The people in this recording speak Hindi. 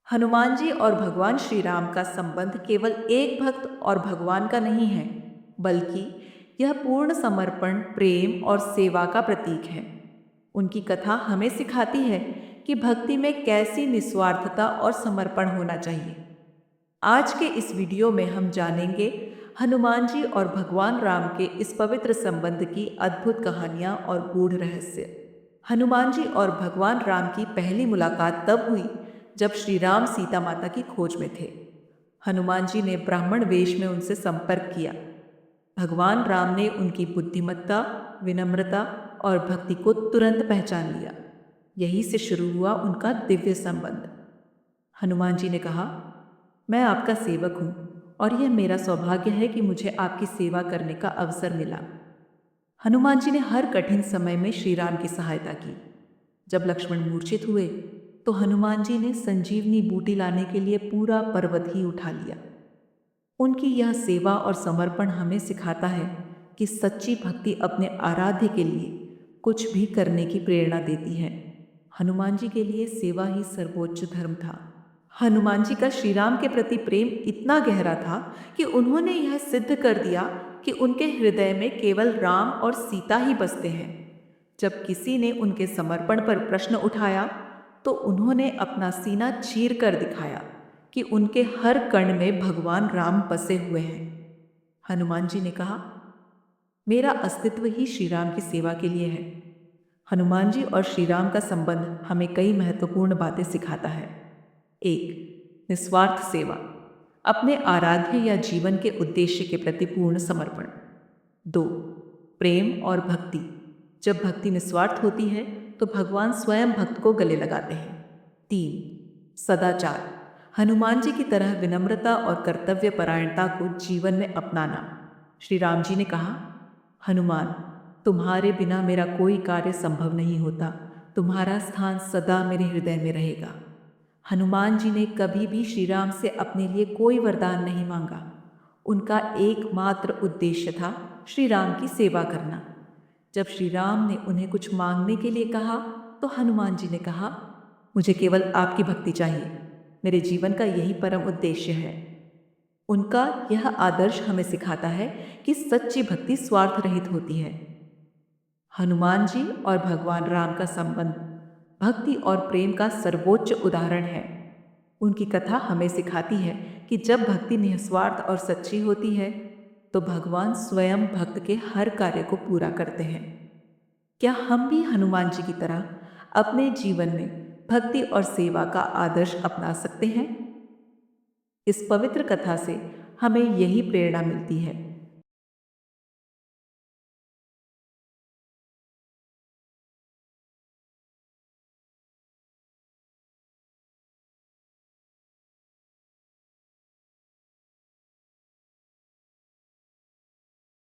हनुमान जी और भगवान श्री राम का संबंध केवल एक भक्त और भगवान का नहीं है, बल्कि यह पूर्ण समर्पण, प्रेम और सेवा का प्रतीक है। उनकी कथा हमें सिखाती है कि भक्ति में कैसी निस्वार्थता और समर्पण होना चाहिए। आज के इस वीडियो में हम जानेंगे हनुमान जी और भगवान राम के इस पवित्र संबंध की अद्भुत कहानियां और गूढ़ रहस्य। हनुमान जी और भगवान राम की पहली मुलाकात तब हुई जब श्री राम सीता माता की खोज में थे। हनुमान जी ने ब्राह्मण वेश में उनसे संपर्क किया। भगवान राम ने उनकी बुद्धिमत्ता, विनम्रता और भक्ति को तुरंत पहचान लिया। यही से शुरू हुआ उनका दिव्य संबंध। हनुमान जी ने कहा, मैं आपका सेवक हूँ और यह मेरा सौभाग्य है कि मुझे आपकी सेवा करने का अवसर मिला। हनुमान जी ने हर कठिन समय में श्री राम की सहायता की। जब लक्ष्मण मूर्छित हुए तो हनुमान जी ने संजीवनी बूटी लाने के लिए पूरा पर्वत ही उठा लिया। उनकी यह सेवा और समर्पण हमें सिखाता है कि सच्ची भक्ति अपने आराध्य के लिए कुछ भी करने की प्रेरणा देती है। हनुमान जी के लिए सेवा ही सर्वोच्च धर्म था। हनुमान जी का श्री राम के प्रति प्रेम इतना गहरा था कि उन्होंने यह सिद्ध कर दिया कि उनके हृदय में केवल राम और सीता ही बसते हैं। जब किसी ने उनके समर्पण पर प्रश्न उठाया तो उन्होंने अपना सीना चीर कर दिखाया कि उनके हर कण में भगवान राम बसे हुए हैं। हनुमान जी ने कहा, मेरा अस्तित्व ही श्री राम की सेवा के लिए है। हनुमान जी और श्री राम का संबंध हमें कई महत्वपूर्ण बातें सिखाता है। 1. निस्वार्थ सेवा, अपने आराध्य या जीवन के उद्देश्य के प्रति पूर्ण समर्पण। 2. प्रेम और भक्ति, जब भक्ति निस्वार्थ होती है तो भगवान स्वयं भक्त को गले लगाते हैं। 3. सदाचार, हनुमान जी की तरह विनम्रता और कर्तव्य परायणता को जीवन में अपनाना। श्री राम जी ने कहा, हनुमान, तुम्हारे बिना मेरा कोई कार्य संभव नहीं होता। तुम्हारा स्थान सदा मेरे हृदय में रहेगा। हनुमान जी ने कभी भी श्री राम से अपने लिए कोई वरदान नहीं मांगा। उनका एकमात्र उद्देश्य था श्री राम की सेवा करना। जब श्री राम ने उन्हें कुछ मांगने के लिए कहा तो हनुमान जी ने कहा, मुझे केवल आपकी भक्ति चाहिए। मेरे जीवन का यही परम उद्देश्य है। उनका यह आदर्श हमें सिखाता है कि सच्ची भक्ति स्वार्थ रहित होती है। हनुमान जी और भगवान राम का संबंध भक्ति और प्रेम का सर्वोच्च उदाहरण है। उनकी कथा हमें सिखाती है कि जब भक्ति निस्वार्थ और सच्ची होती है तो भगवान स्वयं भक्त के हर कार्य को पूरा करते हैं। क्या हम भी हनुमान जी की तरह अपने जीवन में भक्ति और सेवा का आदर्श अपना सकते हैं? इस पवित्र कथा से हमें यही प्रेरणा मिलती है